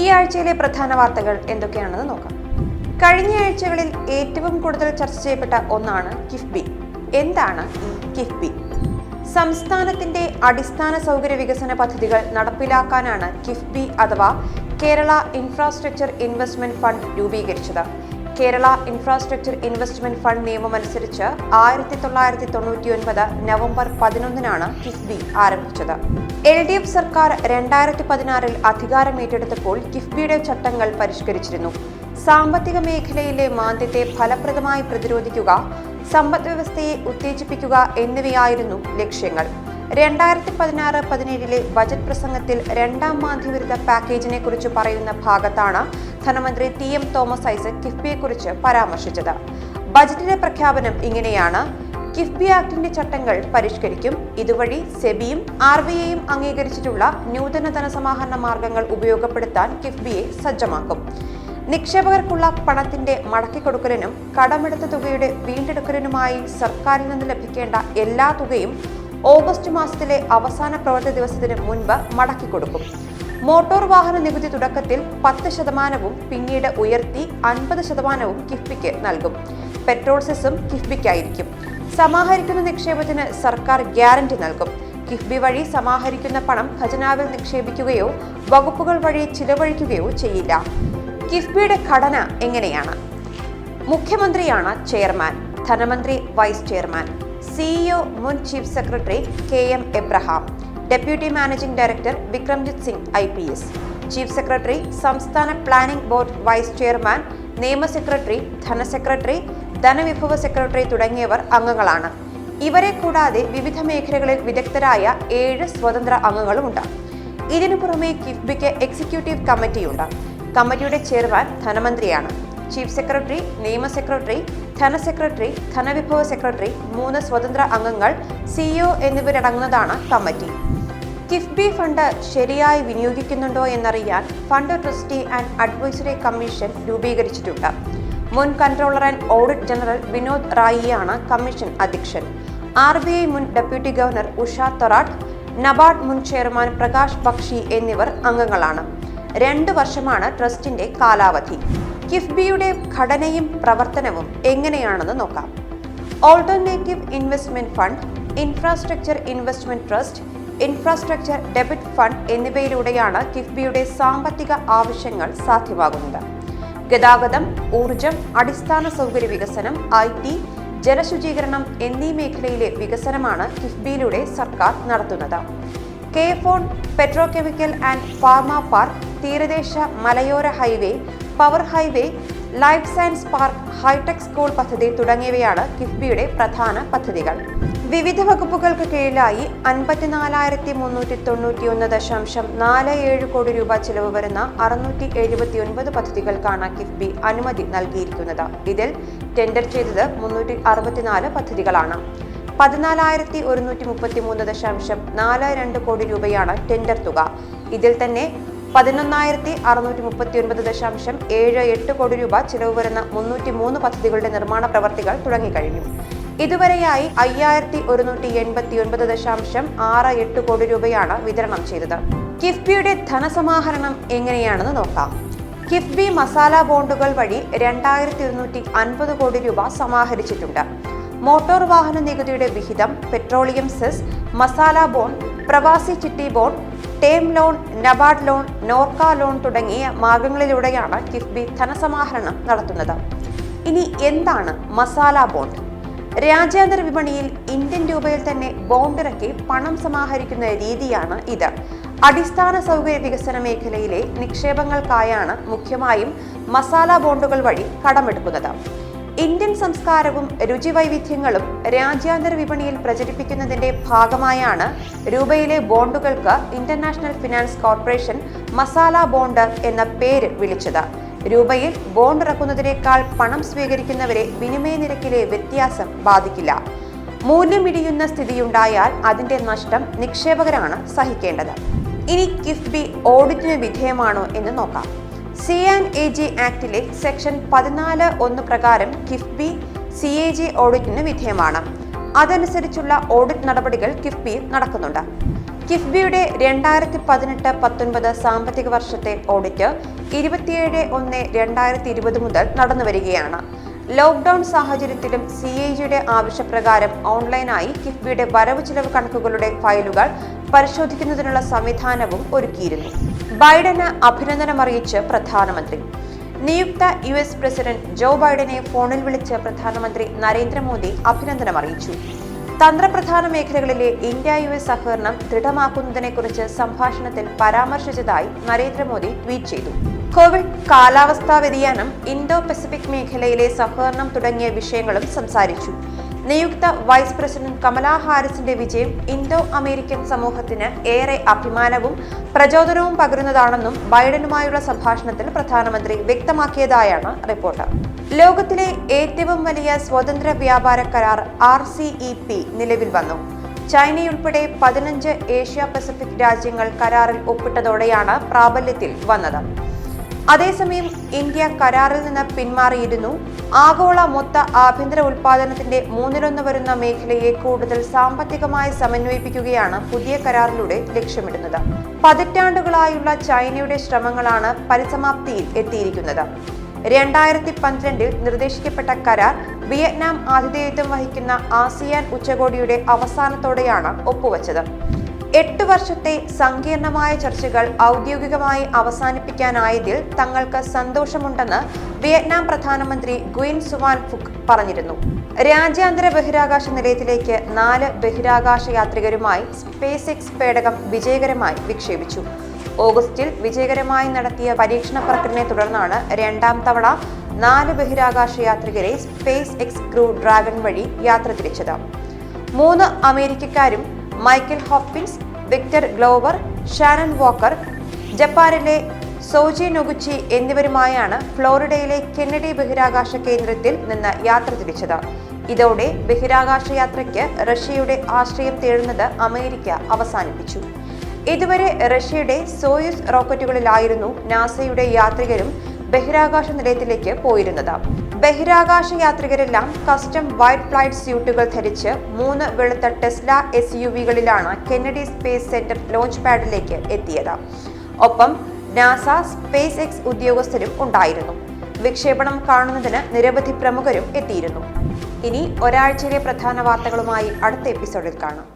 ഈ ആഴ്ചയിലെ പ്രധാന വാർത്തകൾ എന്തൊക്കെയാണെന്ന് നോക്കാം. കഴിഞ്ഞ ആഴ്ചകളിൽ ഏറ്റവും കൂടുതൽ ചർച്ച ചെയ്യപ്പെട്ട ഒന്നാണ് കിഫ്ബി. എന്താണ് ഈ കിഫ്ബി? സംസ്ഥാനത്തിന്റെ അടിസ്ഥാന സൗകര്യ വികസന പദ്ധതികൾ നടപ്പിലാക്കാനാണ് കിഫ്ബി അഥവാ കേരള ഇൻഫ്രാസ്ട്രക്ചർ ഇൻവെസ്റ്റ്മെന്റ് ഫണ്ട് രൂപീകരിച്ചത്. കേരള ഇൻഫ്രാസ്ട്രക്ചർ ഇൻവെസ്റ്റ്മെന്റ് ഫണ്ട് നിയമമനുസരിച്ച് 1999 നവംബർ 11 കിഫ്ബി ആരംഭിച്ചത്. LDF സർക്കാർ 2016 അധികാരമേറ്റെടുത്തപ്പോൾ കിഫ്ബിയുടെ ചട്ടങ്ങൾ പരിഷ്കരിച്ചിരുന്നു. സാമ്പത്തിക മേഖലയിലെ മാന്ദ്യത്തെ ഫലപ്രദമായി പ്രതിരോധിക്കുക, സമ്പദ്വ്യവസ്ഥയെ ഉത്തേജിപ്പിക്കുക എന്നിവയായിരുന്നു ലക്ഷ്യങ്ങൾ. 2016-17 ബജറ്റ് പ്രസംഗത്തിൽ രണ്ടാം മാന്ദ്യവിരുദ്ധ പാക്കേജിനെ കുറിച്ച് പറയുന്ന ഭാഗത്താണ് ധനമന്ത്രി TM തോമസ് ഐസക് കിഫ്ബിയെക്കുറിച്ച് പരാമർശിച്ചത്. ബജറ്റിലെ പ്രഖ്യാപനം ഇങ്ങനെയാണ്: കിഫ്ബി ആക്ടിന്റെ ചട്ടങ്ങൾ പരിഷ്കരിക്കും. ഇതുവഴി സെബിയും RBIയും അംഗീകരിച്ചിട്ടുള്ള നൂതന ധനസമാഹരണ മാർഗങ്ങൾ ഉപയോഗപ്പെടുത്താൻ കിഫ്ബിയെ സജ്ജമാക്കും. നിക്ഷേപകർക്കുള്ള പണത്തിന്റെ മടക്കിക്കൊടുക്കലിനും കടമെടുത്ത തുകയുടെ വീണ്ടെടുക്കലിനുമായി സർക്കാരിൽ നിന്ന് ലഭിക്കേണ്ട എല്ലാ തുകയും ഓഗസ്റ്റ് മാസത്തിലെ അവസാന പ്രവൃത്തി ദിവസത്തിന് മുൻപ് മടക്കിക്കൊടുക്കും. മോട്ടോർ വാഹന നികുതി തുടക്കത്തിൽ 10% പിന്നീട് ഉയർത്തി 50% കിഫ്ബിക്ക് നൽകും. പെട്രോൾ സെസും കിഫ്ബിക്കായിരിക്കും. സമാഹരിക്കുന്ന നിക്ഷേപത്തിന് സർക്കാർ ഗ്യാരണ്ടി നൽകും. കിഫ്ബി വഴി സമാഹരിക്കുന്ന പണം ഖജനാവിൽ നിക്ഷേപിക്കുകയോ വകുപ്പുകൾ വഴി ചിലവഴിക്കുകയോ ചെയ്യില്ല. കിഫ്ബിയുടെ ഘടന എങ്ങനെയാണ്? മുഖ്യമന്ത്രിയാണ് ചെയർമാൻ, ധനമന്ത്രി വൈസ് ചെയർമാൻ, CEO മുൻ chief secretary KM Abraham, deputy managing director Vikramjit Singh IPS, chief secretary സംസ്ഥാന പ്ലാനിംഗ് ബോർഡ് വൈസ് ചെയർമാൻ, നിയമ സെക്രട്ടറി, ധനസെക്രട്ടറി, ധനവിഭവ സെക്രട്ടറി തുടങ്ങിയവർ അംഗങ്ങളാണ്. ഇവരെ കൂടാതെ വിവിധ മേഖലകളിൽ വിദഗ്ധരായ 7 സ്വതന്ത്ര അംഗങ്ങളുമുണ്ട്. ഇതിനു പുറമെ കിഫ്ബിക്ക് എക്സിക്യൂട്ടീവ് കമ്മിറ്റിയുണ്ട്. കമ്മിറ്റിയുടെ ചെയർമാൻ ധനമന്ത്രിയാണ്. ചീഫ് സെക്രട്ടറി, നിയമ സെക്രട്ടറി, ധനസെക്രട്ടറി, ധനവിഭവ സെക്രട്ടറി, 3 സ്വതന്ത്ര അംഗങ്ങൾ, CEO എന്നിവരടങ്ങുന്നതാണ് കമ്മിറ്റി. കിഫ്ബി ഫണ്ട് ശരിയായി വിനിയോഗിക്കുന്നുണ്ടോ എന്നറിയാൻ fund trustee and advisory commission രൂപീകരിച്ചിട്ടുണ്ട്. മുൻ controller and audit general Vinod റായിയാണ് കമ്മീഷൻ അധ്യക്ഷൻ. RBI മുൻ ഡെപ്യൂട്ടി ഗവർണർ ഉഷ തൊറാട്ട്, നബാർഡ് മുൻ ചെയർമാൻ പ്രകാശ് ബക്ഷി എന്നിവർ അംഗങ്ങളാണ്. 2 വർഷമാണ് ട്രസ്റ്റിന്റെ കാലാവധി. കിഫ്ബിയുടെ ഘടനയും പ്രവർത്തനവും എങ്ങനെയാണെന്ന് നോക്കാം. Alternative investment fund, infrastructure investment trust, infrastructure debit fund എന്നിവയിലൂടെയാണ് കിഫ്ബിയുടെ സാമ്പത്തിക ആവശ്യങ്ങൾ സാധ്യമാകുന്നത്. ഗതാഗതം, ഊർജം, അടിസ്ഥാന സൗകര്യ വികസനം, IT, ജലശുചീകരണം എന്നീ മേഖലയിലെ വികസനമാണ് കിഫ്ബിയിലൂടെ സർക്കാർ നടത്തുന്നത്. KFON, petrochemical and pharma park, തീരദേശ മലയോര highway, power highway, life science park, hi-tech school പദ്ധതി തുടങ്ങിയവയാണ് കിഫ്ബിയുടെ പ്രധാന പദ്ധതികൾ. വിവിധ വകുപ്പുകൾക്ക് കീഴിലായി 54,391.47 കോടി രൂപ ചെലവ് വരുന്ന 679 പദ്ധതികൾക്കാണ് കിഫ്ബി അനുമതി നൽകിയിരിക്കുന്നത്. ഇതിൽ ടെൻഡർ ചെയ്തത് 364 പദ്ധതികളാണ്. 14,133.42 കോടി രൂപയാണ് ടെൻഡർ തുക. ഇതിൽ തന്നെ 11,639.78 കോടി രൂപ ചിലവ് വരുന്ന 303 പദ്ധതികളുടെ നിർമ്മാണ പ്രവർത്തികൾ തുടങ്ങിക്കഴിഞ്ഞു. ഇതുവരെയായി 5,189.68 കോടി രൂപയാണ് വിതരണം ചെയ്തത്. കിഫ്ബിയുടെ ധനസമാഹരണം എങ്ങനെയാണെന്ന് നോക്കാം. കിഫ്ബി മസാല ബോണ്ടുകൾ വഴി 2,250 കോടി രൂപ സമാഹരിച്ചിട്ടുണ്ട്. മോട്ടോർ വാഹന നികുതിയുടെ വിഹിതം, പെട്രോളിയം സെസ്, മസാല ബോണ്ട്, പ്രവാസി ചിട്ടി bond, term loan, NABARD loan, Norka loan തുടങ്ങിയ മാർഗങ്ങളിലൂടെയാണ് കിഫ്ബി ധനസമാഹരണം നടത്തുന്നത്. ഇനി എന്താണ് മസാല ബോണ്ട്? രാജ്യാന്തര വിപണിയിൽ ഇന്ത്യൻ രൂപയിൽ തന്നെ ബോണ്ട് ഇറക്കി പണം സമാഹരിക്കുന്ന രീതിയാണ് ഇത്. അടിസ്ഥാന സൗകര്യ വികസന മേഖലയിലെ നിക്ഷേപങ്ങൾക്കായാണ് മുഖ്യമായും മസാല ബോണ്ടുകൾ വഴി കടമെടുക്കുന്നത്. ഇന്ത്യൻ സംസ്കാരവും രുചിവൈവിധ്യങ്ങളും രാജ്യാന്തര വിപണിയിൽ പ്രചരിപ്പിക്കുന്നതിന്റെ ഭാഗമായാണ് രൂപയിലെ ബോണ്ടുകൾക്ക് international finance corporation masala bond എന്ന പേര് വിളിച്ചത്. രൂപയിൽ ബോണ്ട് ഇറക്കുന്നതിനേക്കാൾ പണം സ്വീകരിക്കുന്നവരെ വിനിമയ നിരക്കിലെ വ്യത്യാസം ബാധിക്കില്ല. മൂല്യമിടിയുന്ന സ്ഥിതിയുണ്ടായാൽ അതിന്റെ നഷ്ടം നിക്ഷേപകരാണ് സഹിക്കേണ്ടത്. ഇനി കിഫ്ബി ഓഡിറ്റിന് വിധേയമാണോ എന്ന് നോക്കാം. C&AG ആക്ടിലെ സെക്ഷൻ 14(1) പ്രകാരം കിഫ്ബി CAG ഓഡിറ്റിന് വിധേയമാണ്. അതനുസരിച്ചുള്ള ഓഡിറ്റ് നടപടികൾ കിഫ്ബിയിൽ നടക്കുന്നുണ്ട്. കിഫ്ബിയുടെ 2018-19 സാമ്പത്തിക വർഷത്തെ ഓഡിറ്റ് 27/1/2020 മുതൽ നടന്നുവരികയാണ്. ലോക്ക്ഡൌൺ സാഹചര്യത്തിലും CAGയുടെ ആവശ്യപ്രകാരം ഓൺലൈനായി കിഫ്ബിയുടെ വരവ് ചിലവ് കണക്കുകളുടെ ഫയലുകൾ പരിശോധിക്കുന്നതിനുള്ള സംവിധാനവും ഒരുക്കിയിരുന്നു. ബൈഡന് അഭിനന്ദനമറിയിച്ച് പ്രധാനമന്ത്രി. നിയുക്ത US പ്രസിഡന്റ് ജോ ബൈഡനെ ഫോണിൽ വിളിച്ച് പ്രധാനമന്ത്രി നരേന്ദ്രമോദി അഭിനന്ദനമറിയിച്ചു. തന്ത്രപ്രധാന മേഖലകളിലെ ഇന്ത്യ-US സഹകരണം ദൃഢമാക്കുന്നതിനെക്കുറിച്ച് സംഭാഷണത്തിൽ പരാമർശിച്ചതായി നരേന്ദ്രമോദി ട്വീറ്റ് ചെയ്തു. കോവിഡ്, കാലാവസ്ഥാ വ്യതിയാനം, ഇന്തോ പസഫിക് മേഖലയിലെ സഹകരണം തുടങ്ങിയ വിഷയങ്ങളും സംസാരിച്ചു. നിയുക്ത വൈസ് പ്രസിഡന്റ് കമലാ ഹാരിസിന്റെ വിജയം ഇന്തോ അമേരിക്കൻ സമൂഹത്തിന് ഏറെ അഭിമാനവും പ്രചോദനവും പകരുന്നതാണെന്നും ബൈഡനുമായുള്ള സംഭാഷണത്തിൽ പ്രധാനമന്ത്രി വ്യക്തമാക്കിയതായാണ് റിപ്പോർട്ട്. ലോകത്തിലെ ഏറ്റവും വലിയ സ്വതന്ത്ര വ്യാപാര കരാർ RCEP നിലവിൽ വന്നു. ചൈനയുൾപ്പെടെ 15 ഏഷ്യ പസഫിക് രാജ്യങ്ങൾ കരാറിൽ ഒപ്പിട്ടതോടെയാണ് പ്രാബല്യത്തിൽ വന്നത്. അതേസമയം ഇന്ത്യ കരാറിൽ നിന്ന് പിന്മാറിയിരുന്നു. ആഗോള മൊത്ത ആഭ്യന്തര ഉൽപാദനത്തിന്റെ 1/3 വരുന്ന മേഖലയെ കൂടുതൽ സാമ്പത്തികമായി സമന്വയിപ്പിക്കുകയാണ് പുതിയ കരാറിലൂടെ ലക്ഷ്യമിടുന്നത്. പതിറ്റാണ്ടുകളായുള്ള ചൈനയുടെ ശ്രമങ്ങളാണ് പരിസമാപ്തിയിൽ എത്തിയിരിക്കുന്നത്. 2012 നിർദ്ദേശിക്കപ്പെട്ട കരാർ വിയറ്റ്നാം ആതിഥേയത്വം വഹിക്കുന്ന ASEAN ഉച്ചകോടിയുടെ അവസാനത്തോടെയാണ് ഒപ്പുവച്ചത്. 8 വർഷത്തെ സങ്കീർണമായ ചർച്ചകൾ ഔദ്യോഗികമായി അവസാനിപ്പിക്കാനായതിൽ തങ്ങൾക്ക് സന്തോഷമുണ്ടെന്ന് വിയറ്റ്നാം പ്രധാനമന്ത്രി ഗുയിൻ സുവാൻ ഫുക് പറഞ്ഞിരുന്നു. രാജ്യാന്തര ബഹിരാകാശ നിലയത്തിലേക്ക് 4 ബഹിരാകാശ യാത്രികരുമായി SpaceX പേടകം വിജയകരമായി വിക്ഷേപിച്ചു. ഓഗസ്റ്റിൽ വിജയകരമായി നടത്തിയ പരീക്ഷണ പറക്കലിനെ തുടർന്നാണ് രണ്ടാം തവണ 4 ബഹിരാകാശ യാത്രികരെ SpaceX ക്രൂ ഡ്രാഗൺ വഴി യാത്ര തിരിച്ചത്. 3 അമേരിക്കക്കാരും Michael Hopkins, Victor Glover, Shannon Walker, ജപ്പാനിലെ സോജി നൊഗുച്ചി എന്നിവരുമായാണ് ഫ്ലോറിഡയിലെ കെന്നഡി ബഹിരാകാശ കേന്ദ്രത്തിൽ നിന്ന് യാത്ര തിരിച്ചത്. ഇതോടെ ബഹിരാകാശ യാത്രയ്ക്ക് റഷ്യയുടെ ആശ്രയം തേടുന്നത് അമേരിക്ക അവസാനിപ്പിച്ചു. ഇതുവരെ റഷ്യയുടെ സോയുസ് റോക്കറ്റുകളിലായിരുന്നു നാസയുടെ യാത്രികരും ബഹിരാകാശ നിലയത്തിലേക്ക് പോയിരുന്നത്. ബഹിരാകാശ യാത്രികരെല്ലാം കസ്റ്റം വൈറ്റ് ഫ്ലൈറ്റ് സ്യൂട്ടുകൾ ധരിച്ച് 3 വെളുത്ത ടെസ്ല SUVകളിലാണ് കെന്നഡി സ്പേസ് സെന്റർ ലോഞ്ച് പാഡിലേക്ക് എത്തിയത്. ഒപ്പം നാസ, SpaceX ഉദ്യോഗസ്ഥരും ഉണ്ടായിരുന്നു. വിക്ഷേപണം കാണുന്നതിന് നിരവധി പ്രമുഖരും എത്തിയിരുന്നു. ഇനി ഒരാഴ്ചയിലെ പ്രധാന വാർത്തകളുമായി അടുത്ത എപ്പിസോഡിൽ കാണാം.